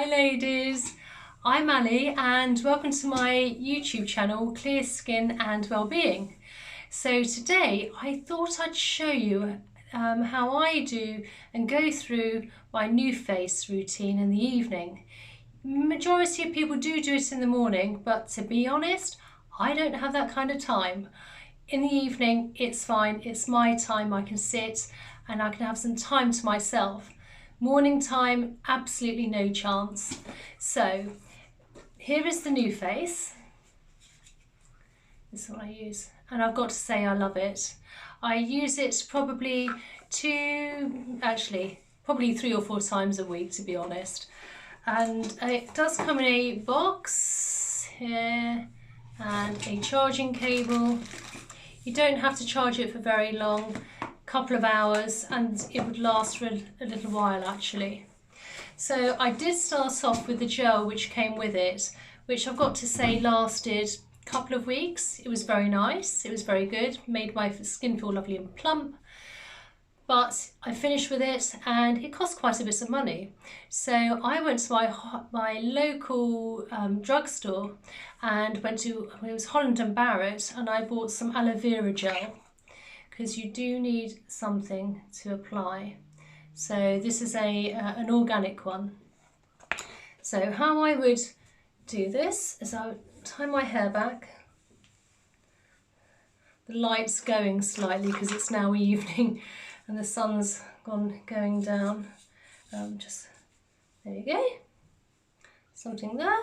Hi ladies, I'm Ali and welcome to my YouTube channel Clear Skin and Wellbeing. So today I thought I'd show you how I do and go through my NuFace routine in the evening. Majority of people do it in the morning, but to be honest, I don't have that kind of time. In the evening it's fine, it's my time, I can sit and I can have some time to myself. Morning time, absolutely no chance. So here is the NuFace. This is what I use, and I've got to say I love it. I use it probably 3 or 4 times a week, to be honest. And it does come in a box here and a charging cable. You don't have to charge it for very long, couple of hours, and it would last for a little while actually. So I did start off with the gel which came with it, which I've got to say lasted a couple of weeks. It was very nice, it was very good, made my skin feel lovely and plump. But I finished with it and it cost quite a bit of money. So I went to my local drugstore and it was Holland & Barrett, and I bought some aloe vera gel because you do need something to apply. So this is an organic one. So how I would do this is I would tie my hair back. The light's going slightly because it's now evening and the sun's going down. There you go, something there.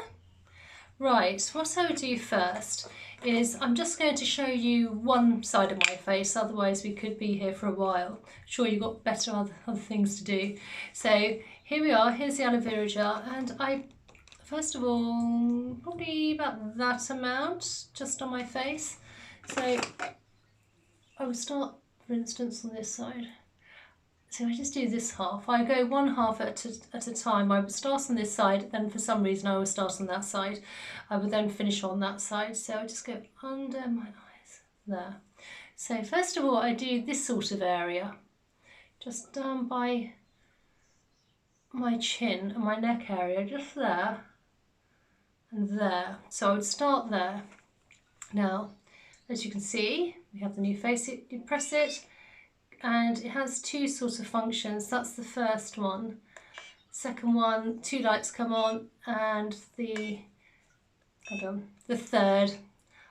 Right, what I would do first is I'm just going to show you one side of my face, otherwise we could be here for a while. Sure, you've got better other things to do. So here we are, here's the aloe vera gel, and I first of all probably about that amount just on my face. So I would start, for instance, on this side. So I just do this half. I go one half at a time. I would start on this side, then for some reason I would start on that side. I would then finish on that side. So I just go under my eyes, there. So first of all I do this sort of area, just down by my chin and my neck area, just there and there. So I would start there. Now, as you can see, we have the NuFace. You press it, and it has 2 sorts of functions. That's the first one. Second one, 2 lights come on, and the third,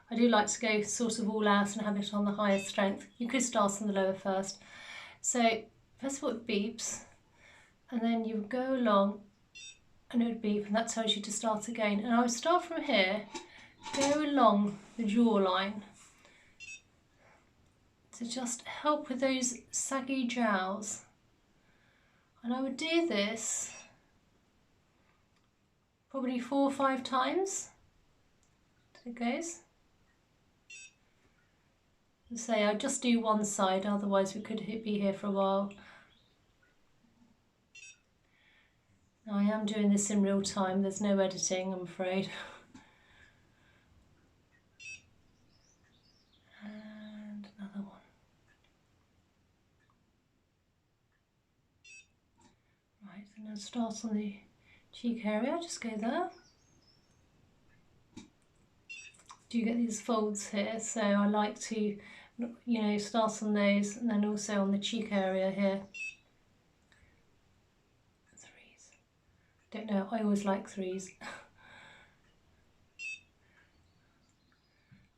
I do like to go sort of all out and have it on the higher strength. You could start on the lower first. So first of all it beeps, and then you go along and it would beep, and that tells you to start again. And I would start from here, go along the jawline, to just help with those saggy jowls. And I would do this probably 4 or 5 times. There it goes. As I say, I just do one side, otherwise we could be here for a while. Now I am doing this in real time, there's no editing, I'm afraid. And another one. Right, and then start on the cheek area, just go there. Do get these folds here, so I like to, start on those and then also on the cheek area here. 3s. Don't know, I always like 3s.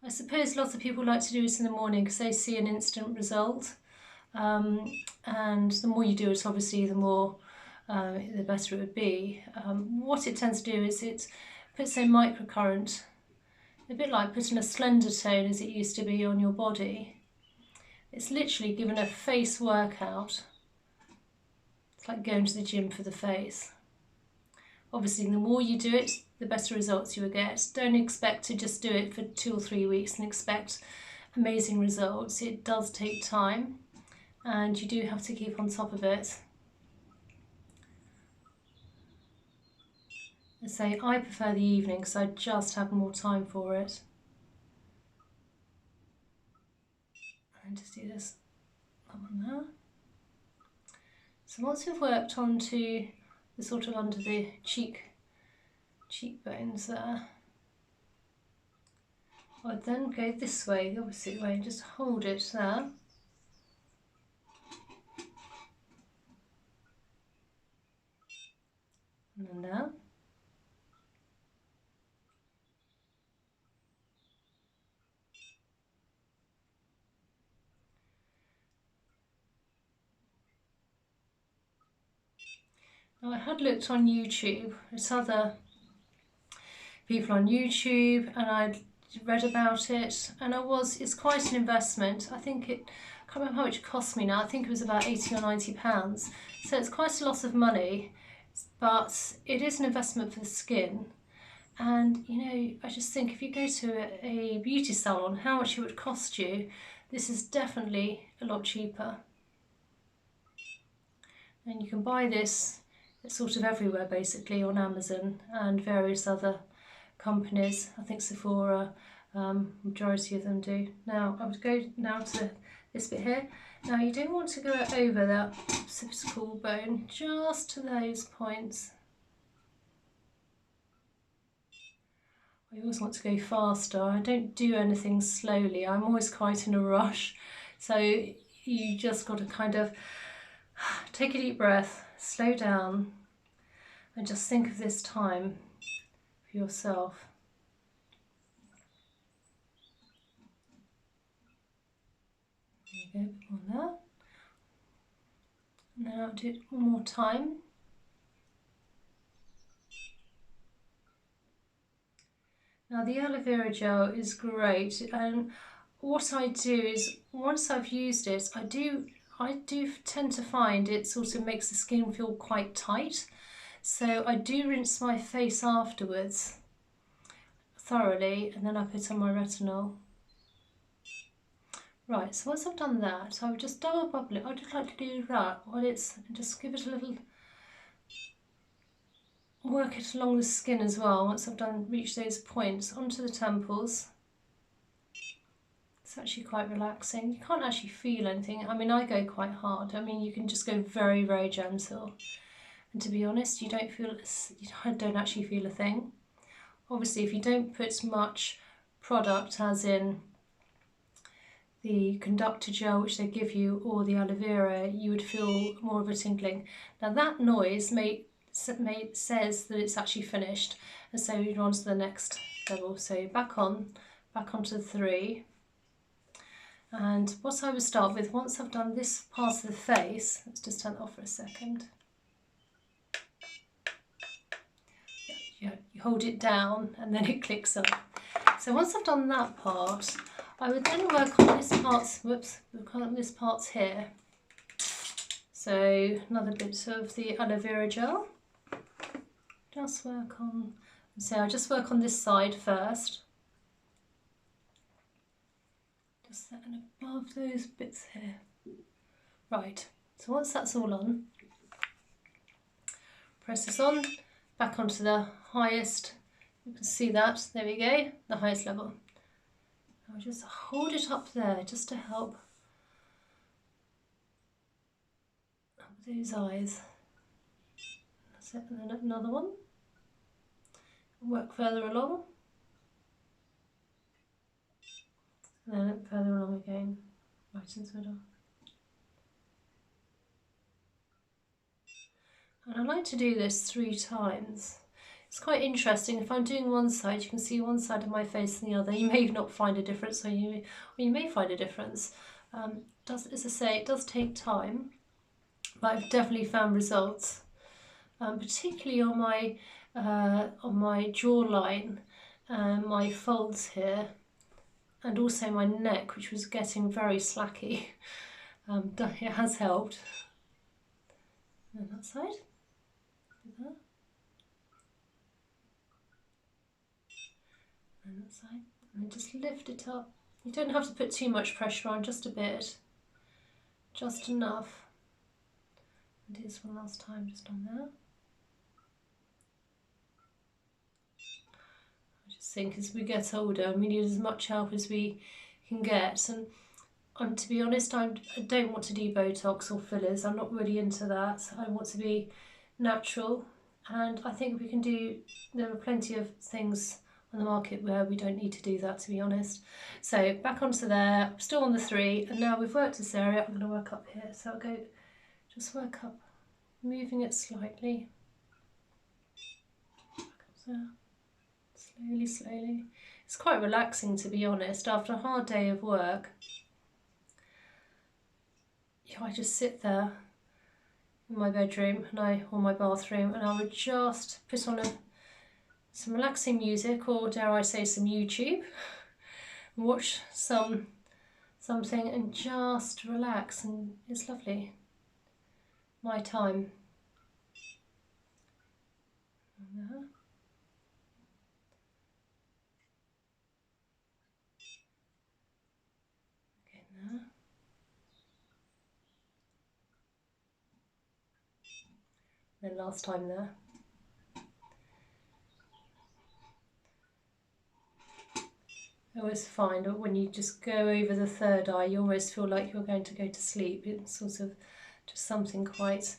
I suppose lots of people like to do it in the morning because they see an instant result. And the more you do it, obviously, the better it would be. What it tends to do is it puts a microcurrent, a bit like putting a slender tone as it used to be on your body. It's literally given a face workout. It's like going to the gym for the face. Obviously, the more you do it, the better results you will get. Don't expect to just do it for 2 or 3 weeks and expect amazing results. It does take time, and you do have to keep on top of it. I say I prefer the evening because I just have more time for it. And just do this, that one there. So once we've worked onto the sort of under the cheek cheekbones there. I'd then go this way, the opposite way, and just hold it there. And then down. Now I had looked on YouTube at other people on YouTube, and I'd read about it, and it's quite an investment. I can't remember how much it cost me now. I think it was about £80 or £90. So it's quite a lot of money, but it is an investment for the skin. And you know, I just think if you go to a beauty salon, how much it would cost you, this is definitely a lot cheaper. And you can buy this sort of everywhere basically, on Amazon and various other companies. I think Sephora, majority of them do. Now I would go now to this bit here. Now you don't want to go over that occipital bone, just to those points. I always want to go faster. I don't do anything slowly. I'm always quite in a rush. So you just got to kind of take a deep breath, slow down, and just think of this time for yourself. There you go, on there. And then I'll do it one more time. Now the aloe vera gel is great, and what I do is, once I've used it, I do tend to find it sort of makes the skin feel quite tight. So I do rinse my face afterwards thoroughly, and then I put on my retinol. Right, so once I've done that, I would just double bubble it. I just like to do that while just give it a little, work it along the skin as well. Once I've reached those points, onto the temples. It's actually quite relaxing. You can't actually feel anything. I mean, I go quite hard. I mean, you can just go very, very gentle. And to be honest, you don't actually feel a thing. Obviously, if you don't put much product, as in the conductor gel which they give you, or the aloe vera, you would feel more of a tingling. Now that noise says that it's actually finished, and so you're on to the next level. So back onto the 3. And what I would start with, once I've done this part of the face, let's just turn it off for a second. You hold it down and then it clicks up. So once I've done that part, I would then work on this part, this part here. So another bit of the aloe vera gel. Just work on, so I just work on this side first. Just that and above those bits here. Right, so once that's all on, press this on, back onto the highest, you can see that, there we go, the highest level. I'll just hold it up there just to help those eyes. That's it, and then another one. Work further along. And then further along again, right in the middle. And I like to do this 3 times. It's quite interesting. If I'm doing one side, you can see one side of my face and the other. You may not find a difference, or you may find a difference. As I say, it does take time, but I've definitely found results, particularly on my jawline, my folds here, and also my neck, which was getting very slacky. It has helped. And that side, do that. And that side, and then just lift it up. You don't have to put too much pressure on, just a bit, just enough. And do this one last time, just on there. I just think as we get older, we need as much help as we can get. And to be honest, I don't want to do Botox or fillers. I'm not really into that. I want to be natural And I think we can do, there are plenty of things on the market where we don't need to do that, to be honest. So back onto there, I'm still on the 3, and now we've worked this area, I'm going to work up here. So I'll go, just work up, moving it slightly. Back up there. Slowly, slowly. It's quite relaxing, to be honest. After a hard day of work, I just sit there in my bedroom or my bathroom, and I would just put on some relaxing music, or dare I say some YouTube, and watch something and just relax, and it's lovely. My time. There. Again there. Then last time there. I always find that when you just go over the third eye, you almost feel like you're going to go to sleep. It's sort of just something quite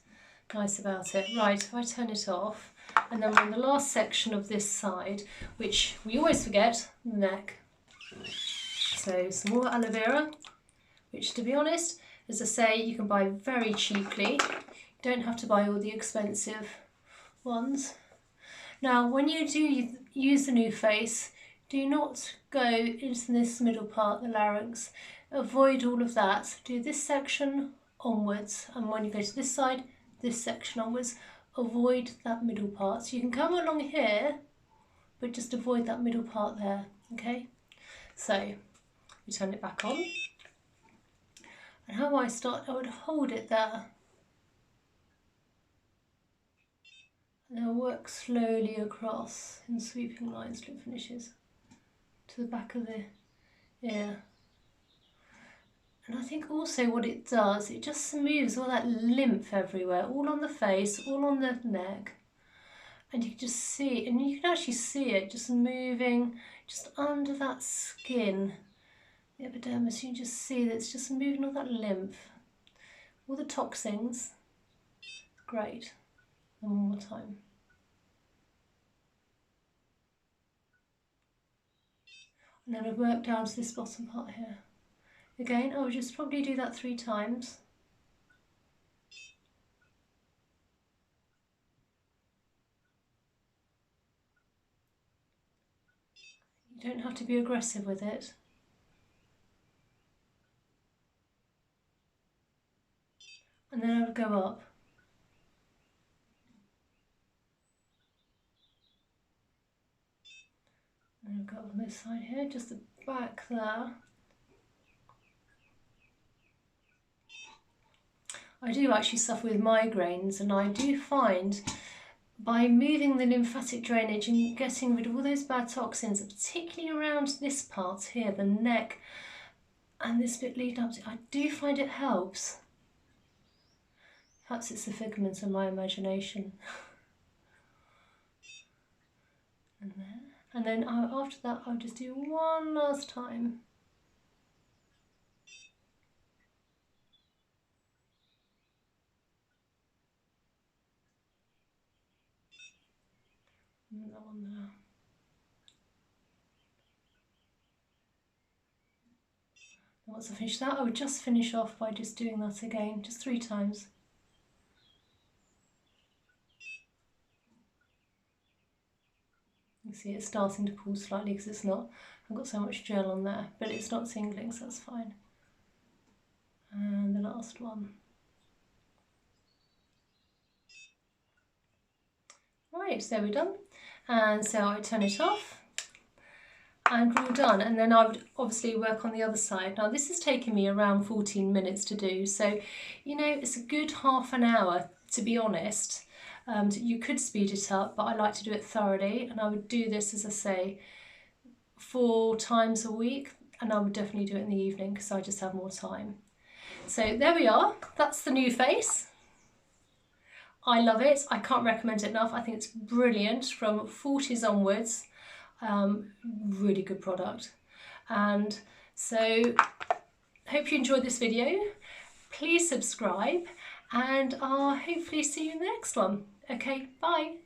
nice about it. Right, if I turn it off, and then we're in the last section of this side, which we always forget, the neck. So some more aloe vera, which, to be honest, as I say, you can buy very cheaply. You don't have to buy all the expensive ones. Now, when you do use the NuFace, do not go into this middle part, the larynx. Avoid all of that. Do this section onwards, and when you go to this side, this section onwards. Avoid that middle part. So you can come along here, but just avoid that middle part there, okay? So we turn it back on. And how I start, I would hold it there. And then work slowly across in sweeping lines till it finishes to the back of the ear. And I think also what it does, it just smooths all that lymph everywhere, all on the face, all on the neck. And you can just see, and you can actually see it just moving just under that skin, the epidermis. You can just see that it's just moving all that lymph, all the toxins. Great. And one more time. And then I work down to this bottom part here. Again, I would just probably do that 3 times. You don't have to be aggressive with it. And then I would go up. And I've got on this side here, just the back there. I do actually suffer with migraines, and I do find by moving the lymphatic drainage and getting rid of all those bad toxins, particularly around this part here, the neck, and this bit leading up to it, I do find it helps. Perhaps it's the figment of my imagination. And there. And then after that, I'll just do one last time. And that one there. And once I finish that, I would just finish off by just doing that again, just 3 times. You see it's starting to pull slightly because it's not, I've got so much gel on there, but it's not tingling, so that's fine. And the last one. Right, so we're done. And so I turn it off and we're all done. And then I would obviously work on the other side. Now this has taken me around 14 minutes to do. So, you know, it's a good half an hour, to be honest. You could speed it up, but I like to do it thoroughly. And I would do this, as I say, 4 times a week. And I would definitely do it in the evening because I just have more time. So there we are. That's the NuFace. I love it. I can't recommend it enough. I think it's brilliant from 40s onwards. Really good product. And so hope you enjoyed this video. Please subscribe and I'll hopefully see you in the next one. Okay, bye.